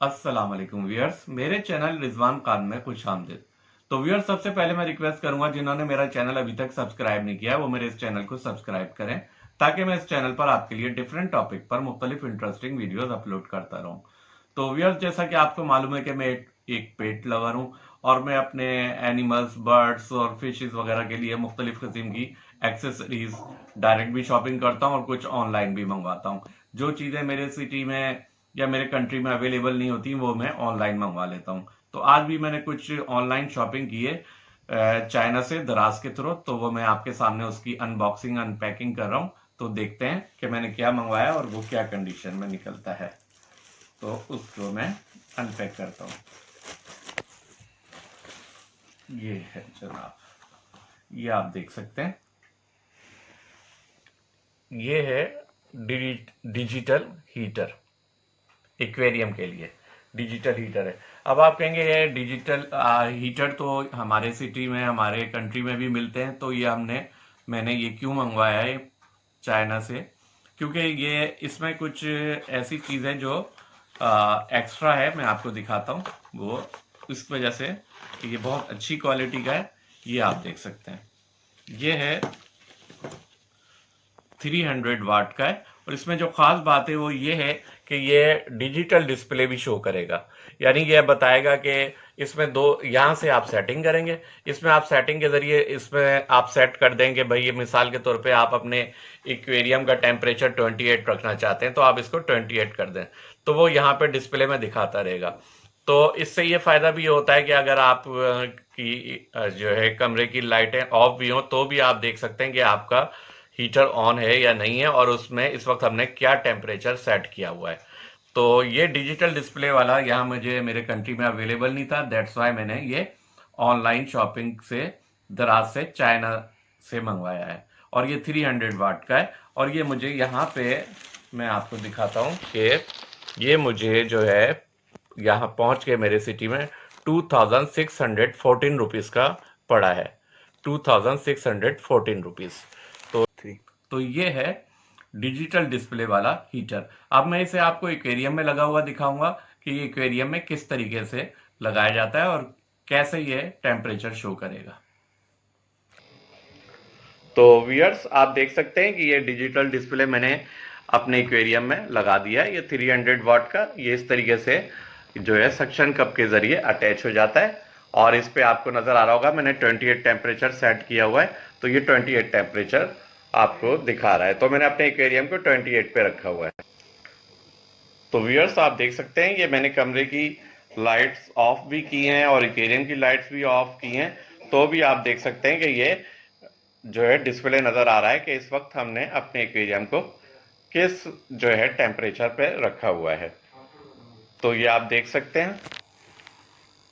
अस्सलाम वालेकुम व्यूअर्स, मेरे चैनल रिजवान खान में खुश आमदीद। तो व्यूअर्स, सबसे पहले मैं रिक्वेस्ट करूंगा जिन्होंने मेरा चैनल अभी तक सब्सक्राइब नहीं किया वो मेरे इस चैनल को सब्सक्राइब करें, ताकि मैं इस चैनल पर आपके लिए डिफरेंट टॉपिक पर मुख्तलिफ इंटरेस्टिंग वीडियोस अपलोड करता रहूं। तो व्यूअर्स, जैसा कि आपको मालूम है कि मैं एक पेट लवर हूं और मैं अपने एनिमल्स, बर्ड्स और फिशेस वगैरह के लिए मुख्तलिफ किस्म की एक्सेसरीज डायरेक्ट भी शॉपिंग करता हूं और कुछ ऑनलाइन भी मंगवाता हूं। जो चीज़ें मेरे सिटी में या मेरे कंट्री में अवेलेबल नहीं होती वो मैं ऑनलाइन मंगवा लेता हूँ। तो आज भी मैंने कुछ ऑनलाइन शॉपिंग की है चाइना से दराज के थ्रू, तो वो मैं आपके सामने उसकी अनबॉक्सिंग अनपैकिंग कर रहा हूँ। तो देखते हैं कि मैंने क्या मंगवाया और वो क्या कंडीशन में निकलता है। तो उसको मैं अनपैक करता हूँ। ये है जनाब, ये आप देख सकते हैं, ये है डिजिटल हीटर, एक्वेरियम के लिए डिजिटल हीटर है। अब आप कहेंगे ये डिजिटल हीटर तो हमारे सिटी में, हमारे कंट्री में भी मिलते हैं, तो ये मैंने ये क्यों मंगवाया है चाइना से? क्योंकि ये इसमें कुछ ऐसी चीज़ है जो एक्स्ट्रा है, मैं आपको दिखाता हूँ। वो इस वजह से कि ये बहुत अच्छी क्वालिटी का है। ये आप देख सकते हैं, ये है 300 वाट का है और इसमें जो खास बात है वो ये है कि ये डिजिटल डिस्प्ले भी शो करेगा। यानी ये बताएगा कि इसमें दो, यहाँ से आप सेटिंग करेंगे, इसमें आप सेटिंग के ज़रिए इसमें आप सेट कर देंगे। भाई ये मिसाल के तौर पे आप अपने एक्वेरियम का टेम्परेचर 28 रखना चाहते हैं, तो आप इसको 28 कर दें, तो वो यहाँ पे डिस्प्ले में दिखाता रहेगा। तो इससे ये फ़ायदा भी होता है कि अगर आप की जो है कमरे की लाइटें ऑफ भी हों तो भी आप देख सकते हैं कि आपका हीटर ऑन है या नहीं है और उसमें इस वक्त हमने क्या टेम्परेचर सेट किया हुआ है। तो ये डिजिटल डिस्प्ले वाला यहाँ मुझे मेरे कंट्री में अवेलेबल नहीं था, दैट्स वाई मैंने ये ऑनलाइन शॉपिंग से दराज से चाइना से मंगवाया है। और ये 300 वाट का है और ये मुझे यहाँ पे मैं आपको दिखाता हूँ कि ये मुझे जो है यहाँ पहुँच के मेरे सिटी में 2614 रुपीज़ का पड़ा है, 2614 रुपीज़। तो ये है डिजिटल डिस्प्ले वाला हीटर। अब मैं इसे आपको एक्वेरियम में लगा हुआ दिखाऊंगा कि ये एक्वेरियम में किस तरीके से लगाया जाता है और कैसे ये टेम्परेचर शो करेगा। तो व्यूअर्स, आप देख सकते हैं कि ये डिजिटल डिस्प्ले मैंने अपने एक्वेरियम में लगा दिया है। ये 300 वाट का, ये इस तरीके से जो है सक्शन कप के जरिए अटैच हो जाता है और इस पे आपको नजर आ रहा होगा मैंने 28 टेम्परेचर सेट किया हुआ है, तो ये 28 टेम्परेचर आपको दिखा रहा है। तो मैंने अपने एक्वेरियम को 28 पे रखा हुआ है। तो व्यूअर्स, आप देख सकते हैं ये मैंने कमरे की लाइट्स ऑफ भी की हैं और एक्वेरियम की लाइट्स भी ऑफ की हैं, तो भी आप देख सकते हैं कि ये जो है डिस्प्ले नज़र आ रहा है कि इस वक्त हमने अपने एक्वेरियम को किस जो है टेम्परेचर पे रखा हुआ है। तो ये आप देख सकते हैं।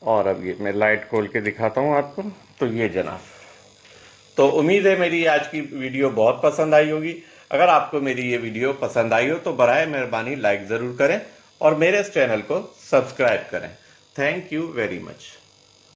और अब ये मैं लाइट खोल के दिखाता हूँ आपको। तो ये जनाब, तो उम्मीद है मेरी आज की वीडियो बहुत पसंद आई होगी। अगर आपको मेरी ये वीडियो पसंद आई हो तो बराए मेहरबानी लाइक ज़रूर करें और मेरे इस चैनल को सब्सक्राइब करें। Thank you very much.